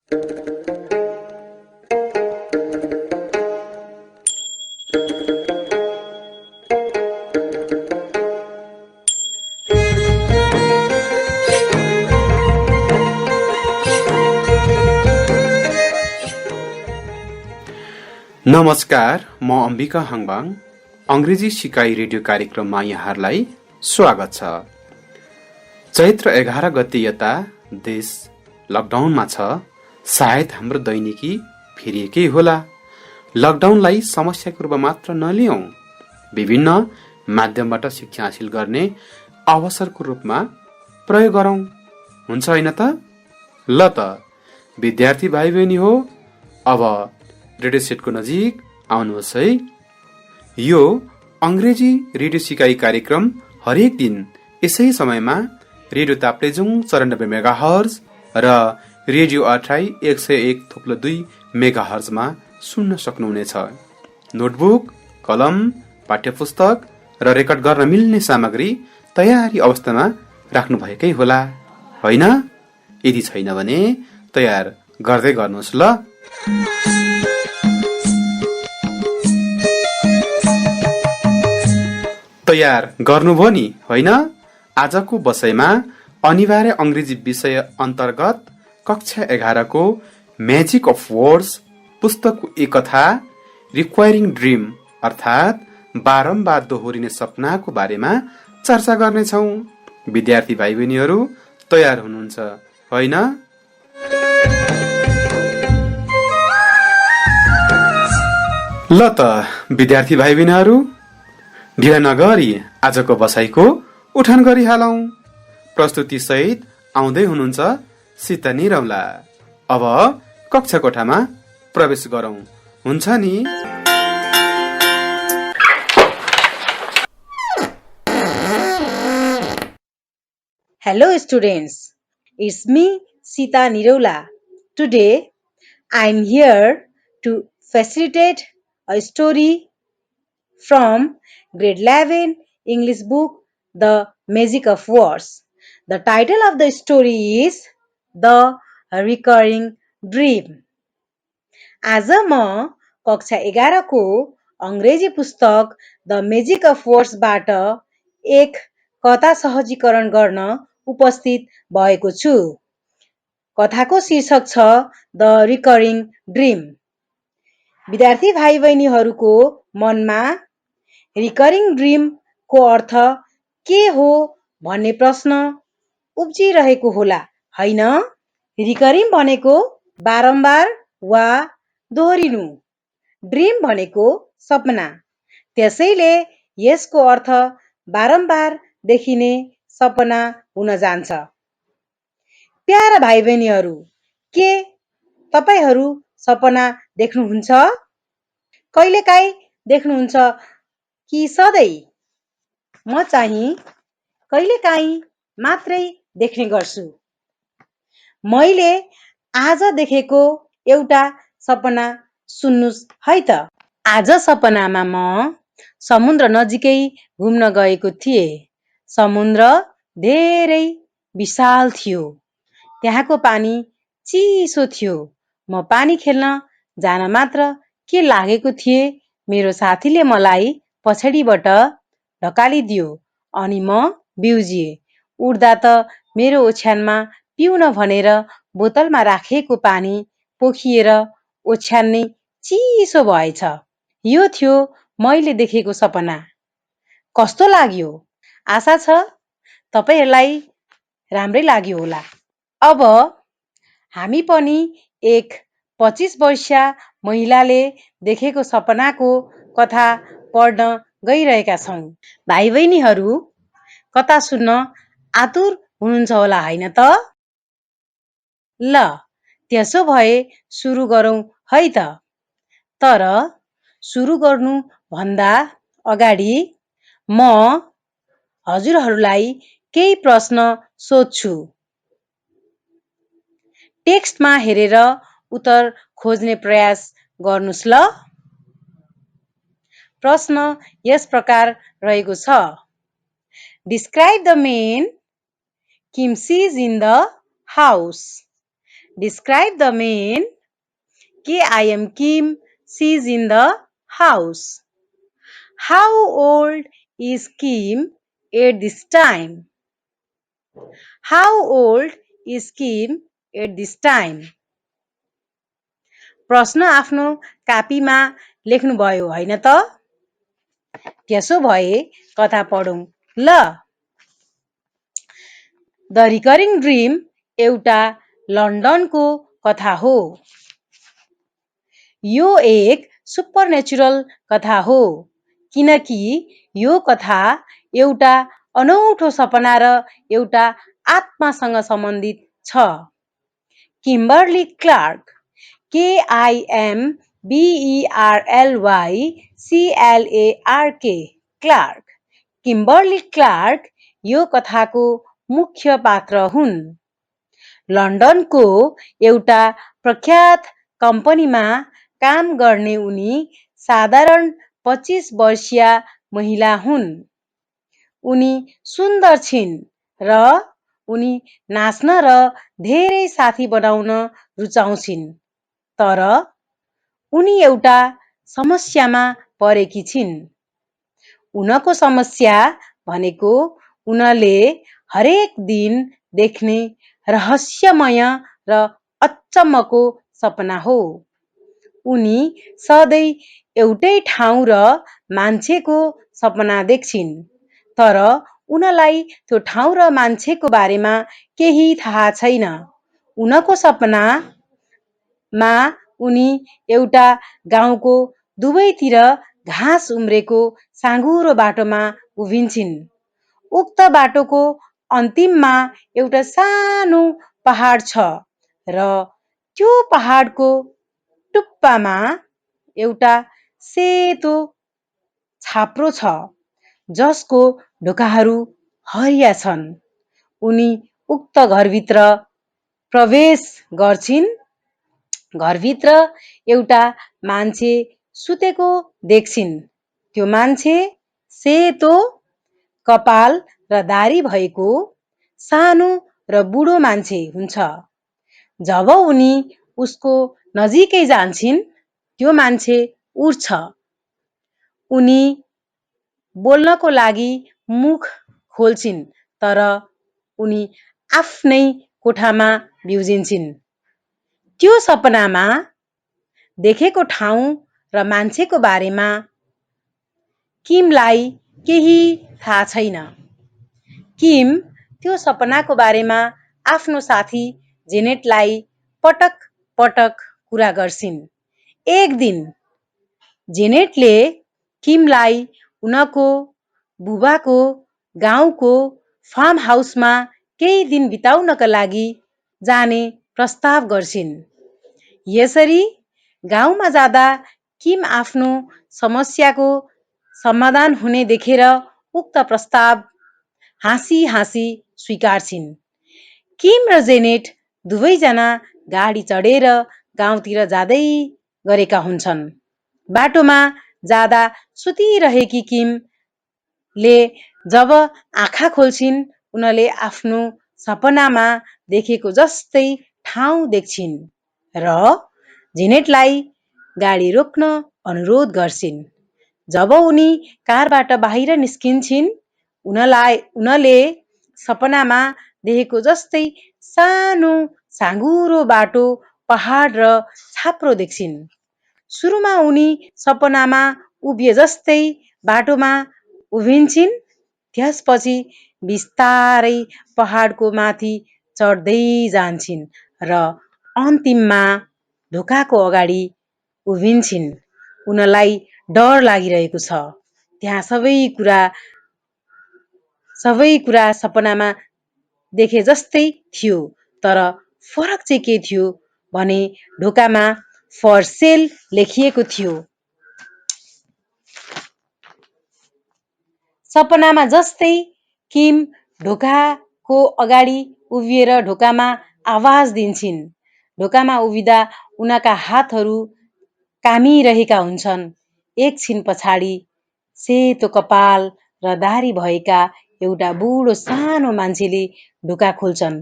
नमस्कार, म अम्बिका हाङबाङ। अंग्रेजी सिकाइ रेडियो कार्यक्रममा यहाँहरूलाई स्वागत छ। चैत्र 11 गते यता देश लकडाउनमा छ। सायद हाम्रो दैनिकी फेरिएकै होला। लकडाउनलाई समस्याको रूपमा मात्र नलियौं, विभिन्न माध्यमबाट शिक्षा हासिल गर्ने अवसरको रूपमा प्रयोग गरौं। हुन्छ होइन त? ल त विद्यार्थी भाइ बहिनी हो, अब रेडियो सेटको नजिक आउनुहोस् है। यो अंग्रेजी रेडियो सिकाइ कार्यक्रम हरेक दिन यसै समयमा रेडियो ताप्लेजुङ 94 मेगाहर्ज र रेडियो अट्राई 101.2 मेगाहर्जमा सुन्न सक्नुहुनेछ। नोटबुक, कलम, पाठ्यपुस्तक र रेकर्ड गर्न मिल्ने सामग्री तयारी अवस्थामा राख्नुभएकै होला, होइन? यदि छैन भने तयार गर्दै गर्नुहोस् ल। तयार गर्नुभयो नि, होइन? आजको बसाइमा अनिवार्य अंग्रेजी विषय अन्तर्गत कक्षा 11 को म्याजिक अफ वर्ड्स पुस्तकको एक कथा रिक्वायरिङ ड्रिम अर्थात बारम्बार दोहोरिने सपनाको बारेमा चर्चा गर्नेछौं। विद्यार्थी भाइ बहिनीहरू तयार हुनुहुन्छ, होइन? ल त विद्यार्थी भाइ बहिनीहरू ढिला नगरी आजको बसाइको उठान गरिहालौं। प्रस्तुति सहित आउँदै हुनुहुन्छ सीता निरौला। अब कक्षा कोठामा प्रवेश गरौं, हुन्छ नि? Hello students, it's me Sita Niraula. Today I'm here to facilitate a story from grade 11 English book The Magic of Words. The title of the story is The Recurring Dream. आज म कक्षा 11 को अंग्रेजी पुस्तक द मेजिक अफ वर्ड्स बाट एक कथा सहजीकरण गर्न उपस्थित भएको छु। कथाको शीर्षक छ द रिकरिङ ड्रिम। विद्यार्थी भाइ बहिनीहरूको मनमा रिकरिङ ड्रिम को अर्थ के हो भन्ने प्रश्न उब्जिरहेको होला, होइन? रिकरिङ भनेको बारम्बार वा दोहोरिनु, ड्रिम भनेको सपना। त्यसैले यसको अर्थ बारम्बार देखिने सपना हुन जान्छ। प्यारा भाइ बहिनीहरू, के तपाईहरू सपना देख्नुहुन्छ? कहिलेकाहीँ देख्नुहुन्छ कि सधैँ? म चाहिँ कहिलेकाहीँ मात्रै देख्ने गर्छु। मैले आज देखेको एउटा सपना सुन्नुस् है त। आज सपनामा म समुद्र नजिकै घुम्न गएको थिएँ। समुद्र धेरै विशाल थियो। त्यहाँको पानी चिसो थियो। म पानी खेल्न जान मात्र के लागेको थिएँ, मेरो साथीले मलाई पछाडिबाट ढकालिदियो अनि म बिउजिएँ। उड्दा त मेरो ओछ्यानमा पिउन भनेर बोतलमा राखेको पानी पोखिएर ओछ्यान नै चिसो भएछ। यो थियो मैले देखेको सपना। कस्तो लाग्यो? आशा छ तपाईहरूलाई राम्रै लाग्यो होला। अब हामी पनि एक 25 वर्षीय महिलाले देखेको सपनाको कथा पढ्न गइरहेका छौं। भाइ बहिनीहरू कथा सुन्न आतुर हुनुहुन्छ होला, होइन त? ल त्यसो भए सुरु गरौँ है त। तर सुरु गर्नु भन्दा अगाडि म हजुरहरूलाई केही प्रश्न सोध्छु। टेक्स्टमा हेरेर उत्तर खोज्ने प्रयास गर्नुस् ल। प्रश्न यस प्रकार रहेको छ। Describe the man Kim sees in the house. Describe the man. I am Kim. She's in the house. How old is Kim at this time? How old is Kim at this time? प्रश्न आफ्नो कापीमा लेख्नुभयो होइन त? त्यसो भए कथा पढौं ल। The recurring dream एउटा लन्डनको कथा हो। यो एक सुपरनेचुरल कथा हो किनकि यो कथा एउटा अनौठो सपना र एउटा आत्मासँग सम्बन्धित छ। Kimberly Clark KIMBERLY Clark Kimberly Clark यो कथाको मुख्य पात्र हुन्। लन्डनको एउटा प्रख्यात कम्पनीमा काम गर्ने उनी साधारण 25 वर्षीय महिला हुन्। उनी सुन्दर छिन् र उनी नाच्न र धेरै साथी बनाउन रुचाउँछिन्। तर उनी एउटा समस्यामा परेकी छिन्। उनको समस्या भनेको उनले हरेक दिन देख्ने रहस्यमय र अचम्मको सपना हो। उनी सधैँ एउटै ठाउँ र मान्छेको सपना देख्छिन् तर उनलाई त्यो ठाउँ र मान्छेको बारेमा केही थाहा छैन। उनको सपनामा उनी एउटा गाउँको दुवैतिर घाँस उम्रेको साँघुरो बाटोमा उभिन्छिन्। उक्त बाटोको अन्तिममा एउटा सानो पहाड छ र त्यो पहाडको टुप्पामा एउटा सेतो छाप्रो छ जसको ढोकाहरू हरिया छन्। उनी उक्त घरभित्र प्रवेश गर्छिन्। घरभित्र एउटा मान्छे सुतेको देख्छिन्। त्यो मान्छे सेतो कपाल र दाह्री भएको सानो र बुढो मान्छे हुन्छ। जब उनी उसको नजिकै जान्छिन् त्यो मान्छे उठ्छ। उनी बोल्नको लागि मुख खोल्छिन् तर उनी आफ्नै कोठामा बिउजिन्छिन्। त्यो सपनामा देखेको ठाउँ र मान्छेको बारेमा किमलाई केही थाहा छैन। किम त्यो सपनाको बारेमा आफ्नो साथी जेनेटलाई पटक पटक कुरा गर्छिन्। एक दिन जेनेटले किमलाई उनको बुबाको गाउँको फार्म हाउसमा केही दिन बिताउनका लागि जाने प्रस्ताव गर्छिन्। यसरी गाउँमा जाँदा किम आफ्नो समस्याको समाधान हुने देखेर उक्त प्रस्ताव हाँसी हाँसी स्वीकार्छिन्। किम र जेनेट दुवैजना गाडी चढेर गाउँतिर जाँदै गरेका हुन्छन्। बाटोमा जाँदा सुतिरहेकी किमले जब आँखा खोल्छिन् उनले आफ्नो सपनामा देखेको जस्तै ठाउँ देख्छिन् र जेनेटलाई गाडी रोक्न अनुरोध गर्छिन्। जब उनी कारबाट बाहिर निस्किन्छिन् उनले सपनामा देखेको जस्तै सानो साँघुरो बाटो पहाड र छाप्रो देख्छिन्। सुरुमा उनी सपनामा उभिए जस्तै बाटोमा उभिन्छिन्। त्यसपछि बिस्तारै पहाडको माथि चढ्दै जान्छिन् र अन्तिममा ढोकाको अगाडि उभिन्छिन्। उनलाई डर लागिरहेको छ। त्यहाँ सबै कुरा सपनामा देखे जस्तै थियो तर फरक चाहिँ के थियो भने ढोकामा फर सेल लेखिएको थियो। सपनामा जस्तै किम ढोकाको अगाडि उभिएर ढोकामा आवाज दिन्छिन्। ढोकामा उभिँदा उनका हातहरू कामिरहेका हुन्छन्। एकछिन पछाडि सेतो कपाल र दाह्री भएका एउटा बुढो सानो मान्छेले ढोका खोल्छन्।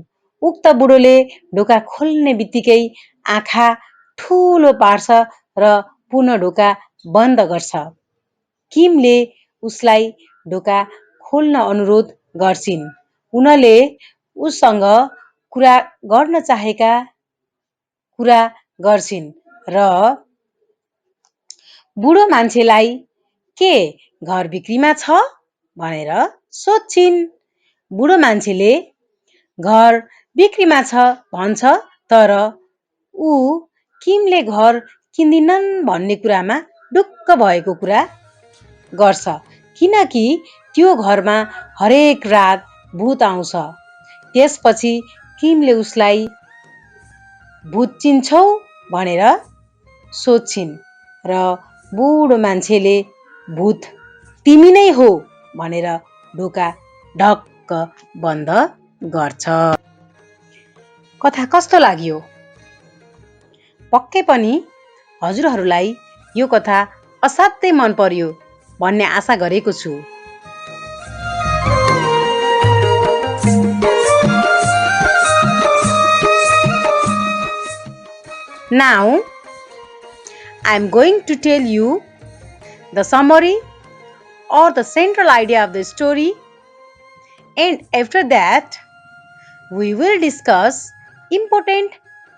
उक्त बुढोले ढोका खोल्ने बित्तिकै आँखा ठूलो पार्छ र पुनः ढोका बन्द गर्छ। किमले उसलाई ढोका खोल्न अनुरोध गर्छिन्। उनले उससँग कुरा गर्न चाहेका कुरा गर्छिन् र बुढो मान्छेलाई के घर बिक्रीमा छ भनेर सोध्छिन्। बुढो मान्छेले घर बिक्रीमा छ भन्छ, तर ऊ किमले घर किन्दिनन् भन्ने कुरामा ढुक्क भएको कुरा गर्छ, किनकि त्यो घरमा हरेक रात भूत आउँछ। त्यसपछि किमले उसलाई भूत चिन्छौ भनेर सोध्छिन् र बुढो मान्छेले भूत तिमी नै हो भनेर ढोका ढक्क बन्द गर्छ। कथा कस्तो लाग्यो? पक्कै पनि हजुरहरूलाई यो कथा असाध्यै मन पर्यो भन्ने आशा गरेको छु। Now, I am going to tell you the summary or the central idea of the story, and after that we will discuss important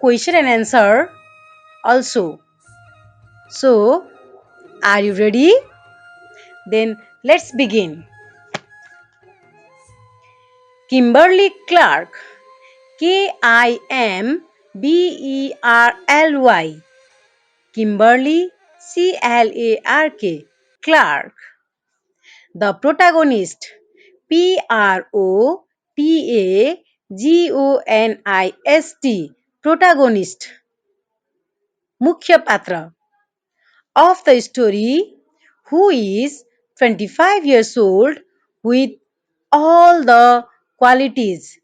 question and answer also. So, are you ready? Then let's begin. Kimberly Clark, Kimberly, Kimberly Clark, Clark. The protagonist, Protagonist, protagonist, मुख्य पात्र of the story, who is 25 years old with all the qualities,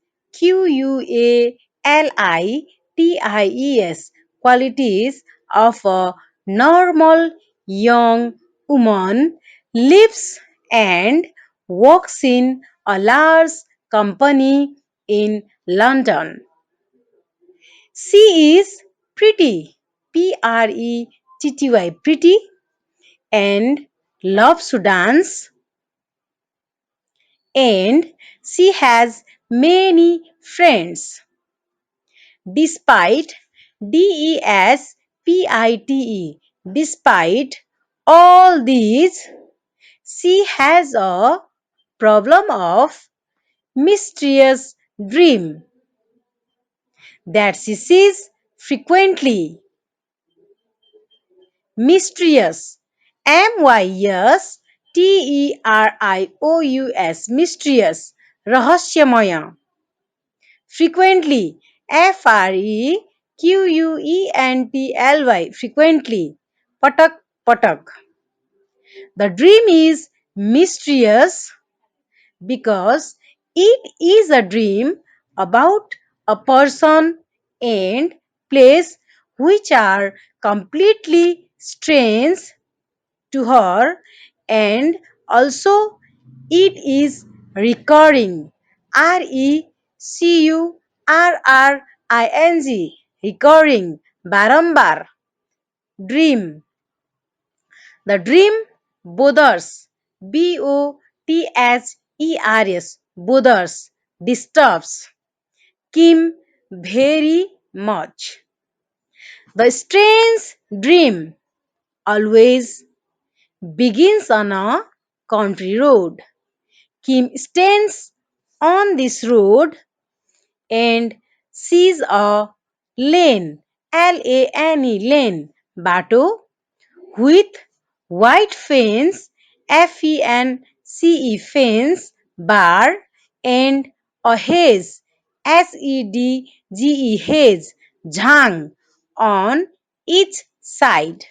qualities, qualities of a normal young woman, lives and works in a large company in London. She is pretty, pretty, and loves to dance, and she has many friends. Despite, despite all these, she has a problem of mysterious dream that she sees frequently. Mysterious, mysterious, mysterious, रहस्यमय. Frequently, frequently, frequently, पटक पटक. The dream is mysterious because it is a dream about a person and place which are completely strange to her, and also it is recurring, recurring, barambar. Dream. The dream bothers, bothers, disturbs Kim very much. The strange dream always begins on a country road. Kim stands on this road and sees a lane, lane, lane, bato, with white fence, fence, bar, and a hedge, hedge, jhang, on each side.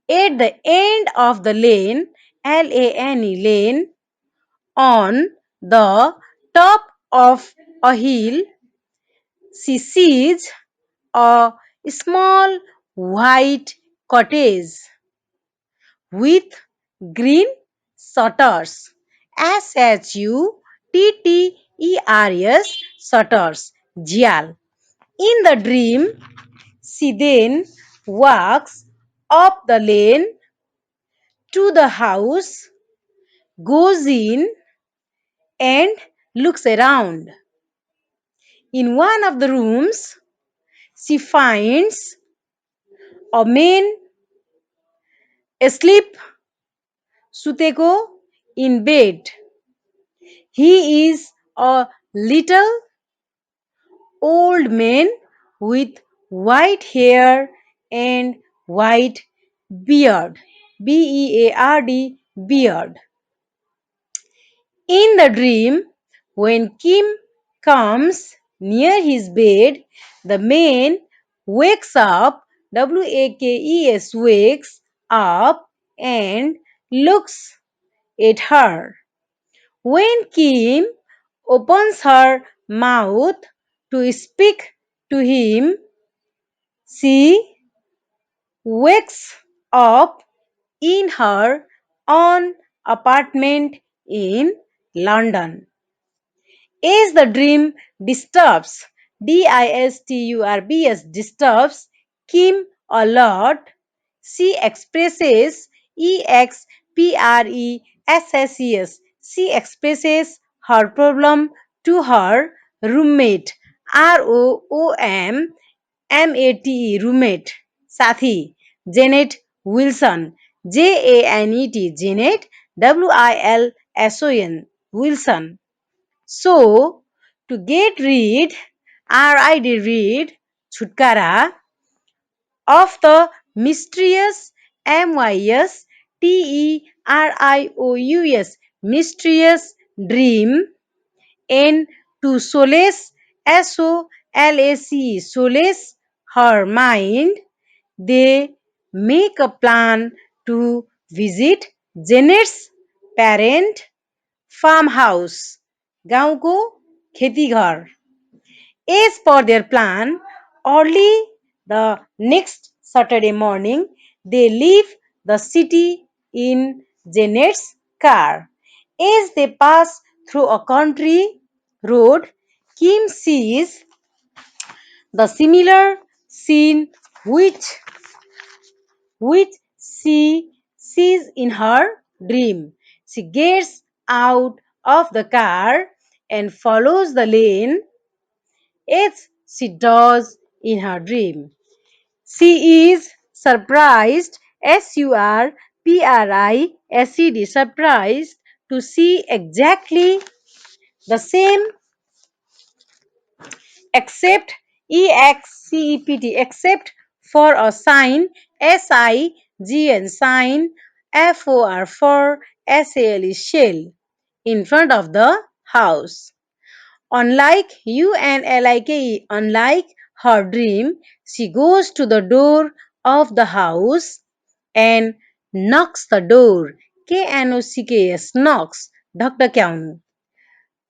At the end of the lane, lane, on the top of a hill, she sees a small white cottage with green shutters, shutters, shutters, Jial. In the dream, she then walks up the lane to the house, goes in, and looks around. In one of the rooms, she finds a man asleep, suteko, in bed. He is a little old man with white hair and white beard. Beard, beard. In the dream, when Kim comes near his bed, the man wakes up, wakes, wakes up and looks at her. When Kim opens her mouth to speak to him, she wakes up in her own apartment in London. As the dream disturbs Kim a lot, she expresses expresses she expresses her problem to her roommate roommate roommate साथी Janet Wilson Janet Janet Wilson Wilson. So, to get rid, rid, chutkara of the mysterious mysterious dream and to solace her mind, they make a plan to visit Janet's parent farmhouse, गाउँको खेतीघर. As per their plan, early the next Saturday morning, they leave the city in Janet's car. As they pass through a country road, Kim sees the similar scene which she sees in her dream. She gets out of the car and follows the lane as she does in her dream. She is surprised, surprised to see exactly the same except except for a sign for shell in front of the house. Unlike her dream, she goes to the door of the house and knocks the door. KNOCKS, knocks. ढक्ढ क्याउनु.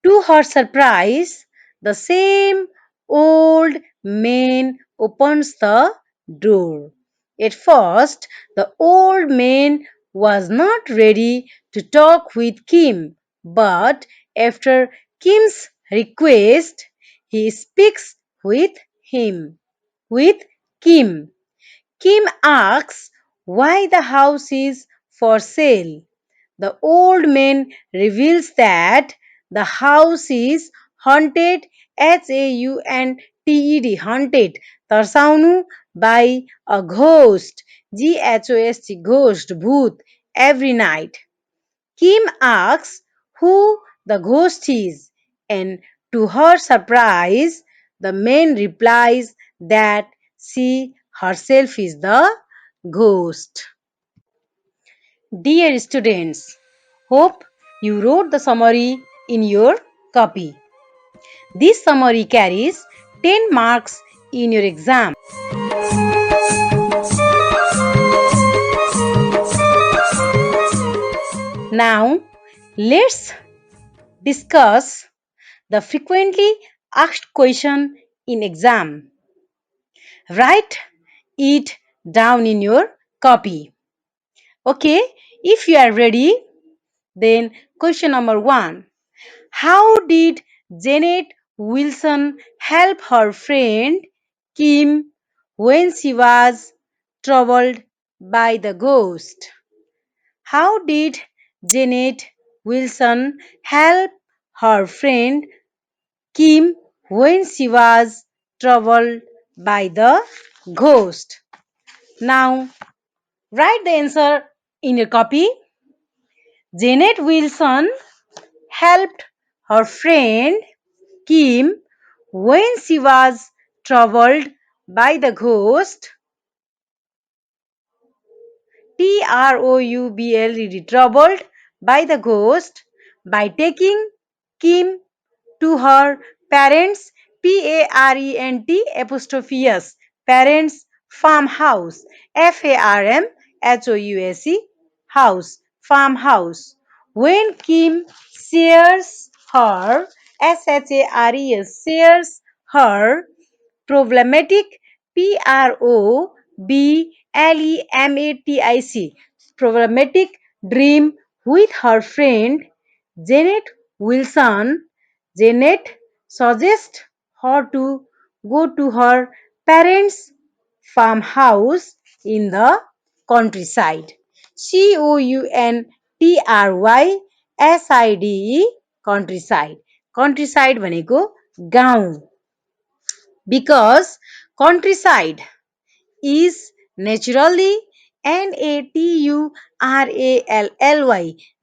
To her surprise, the same old man opens the door. At first, the old man was not ready to talk with Kim, but after Kim's request, he speaks with him. With Kim. Kim asks why the house is for sale. The old man reveals that the house is haunted, haunted, haunted, तर्साउनु by a ghost, ghost, bhoot, every night. Kim asks who the ghost is, and to her surprise, the man replies that she herself is the ghost. Dear students, hope you wrote the summary in your copy. This summary carries 10 marks in your exam. Now, let's discuss the frequently asked question in exam. Write it down in your copy. Okay, if you are ready, then question number 1. How did Janet Wilson help her friend Kim when she was troubled by the ghost? How did Janet Wilson help her friend Kim when she was troubled by the ghost? Now, write the answer in your copy. Janet Wilson helped her friend Kim when she was troubled by the ghost. troubled by the ghost by taking Kim to her parents, parent apostrophe s, parents farmhouse, farmhouse, farmhouse. When Kim shares her, shares her problematic, problematic, problematic dream with her friend Janet Wilson. Janet suggests her to go to her parents' farmhouse in the countryside. Countryside, countryside. Countryside भनेको गाउँ. Because countryside is naturally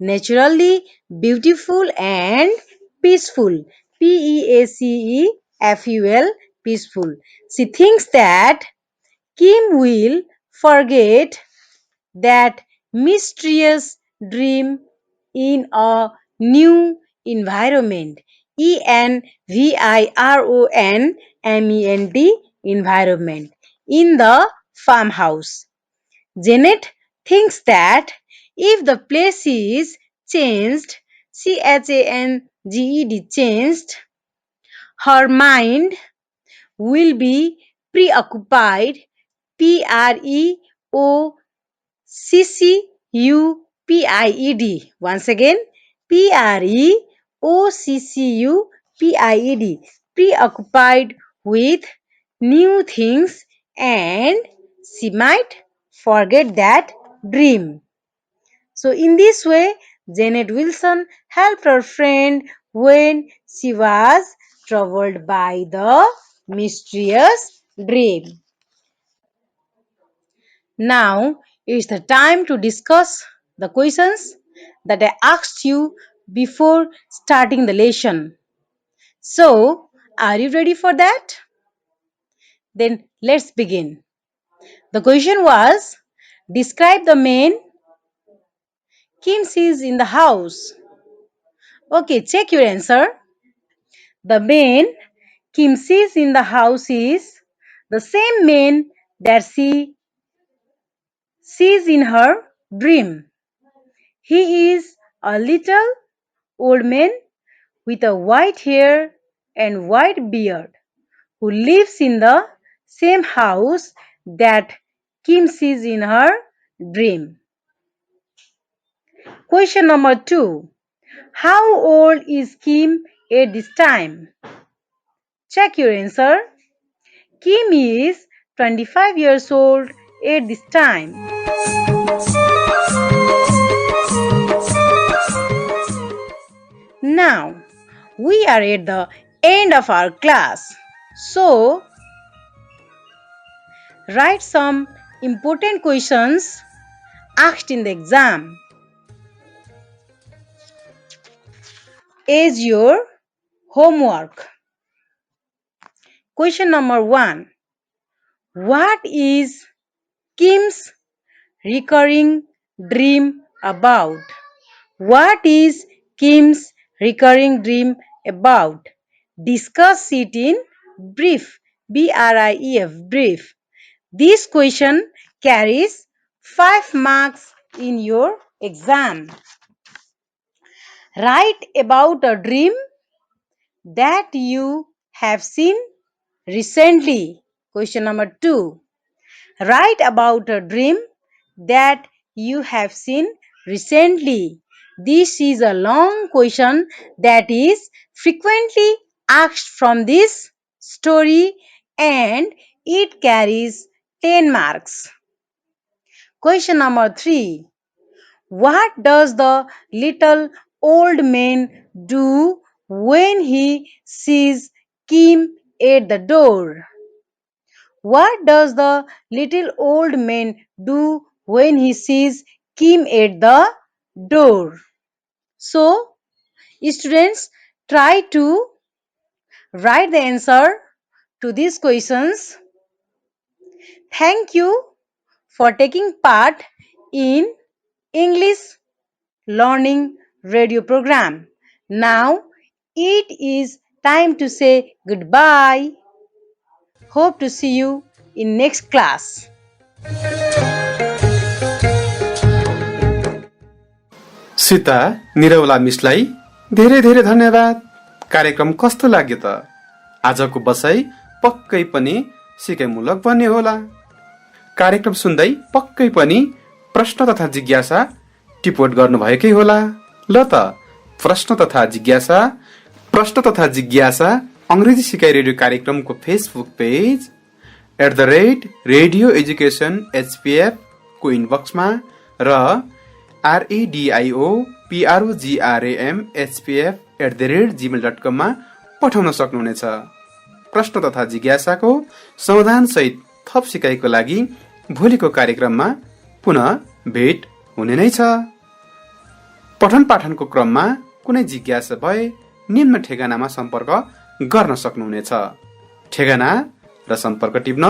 naturally beautiful and peaceful, peaceful. She thinks that Kim will forget that mysterious dream in a new environment, environment, in the farmhouse. Janet thinks that if the place is changed, changed, her mind will be preoccupied, preoccupied. Once again, preoccupied with new things, and she might forget that dream. So, in this way, Janet Wilson helped her friend when she was troubled by the mysterious dream. Now, it's the time to discuss the questions that I asked you before starting the lesson. So, are you ready for that? Then let's begin. The question was, describe the man Kim sees in the house. Okay, check your answer. The man Kim sees in the house is the same man that she sees in her dream. He is a little old man with a white hair and white beard who lives in the same house that Kim sees in her dream. Question number 2. How old is Kim at this time? Check your answer. Kim is 25 years old at this time. Now, we are at the end of our class. So, write some important questions asked in the exam as your homework. Question number 1. What is Kim's recurring dream about? What is Kim's recurring dream about? Discuss it in brief. BRIEF, brief. This question carries 5 marks in your exam. Write about a dream that you have seen recently. Question number 2. Write about a dream that you have seen recently. This is a long question that is frequently asked from this story and it carries 10 marks. Question number 3. What does the little old man do when he sees Kim at the door? What does the little old man do when he sees Kim at the door? So, students, try to write the answer to these questions. Thank you for taking part in English learning radio program. Now it is time to say goodbye. Hope to see you in next class. Sita Niraula मिसलाई धेरै धेरै धन्यवाद। कार्यक्रम कस्तो लाग्यो त? आजको बसाई पक्कै पनि सिकाइमूलक बन्ने होला। कार्यक्रम सुन्दै पक्कै पनि प्रश्न तथा जिज्ञासा टिपोट गर्नुभएकै होला। ल त प्रश्न तथा जिज्ञासा अंग्रेजी सिकाइ रेडियो कार्यक्रमको Facebook page @radio education HPF को इनबक्समा र RADIOPROGRAM@HPF@gmail.com मा पठाउन सक्नुहुनेछ। प्रश्न तथा जिज्ञासाको समाधान सहित थप सिकाइको लागि भोलिको कार्यक्रममा पुनः भेट हुने नै छ। पठन पाठनको क्रममा कुनै जिज्ञासा भए निम्न ठेगानामा सम्पर्क गर्न सक्नुहुनेछ। ठेगाना र सम्पर्क टिप्न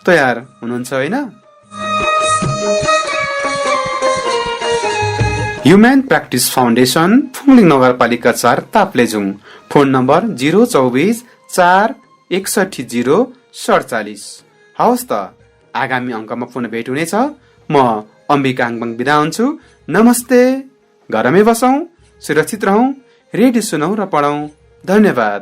तयार हुनुहुन्छ हैन? ह्युम्यान प्र्याक्टिस फाउन्डेसन फुङलिङ नगरपालिका 4 ताप्लेजुङ। Phone number 024-4 61 047। हवस् त, आगामी अङ्कमा पुनः भेट हुनेछ। म अम्बिका हाङबाङ बिदा हुन्छु। नमस्ते। घरमै बसौं, सुरक्षित रहौं, रेडियो सुनौं र पढौं। धन्यवाद।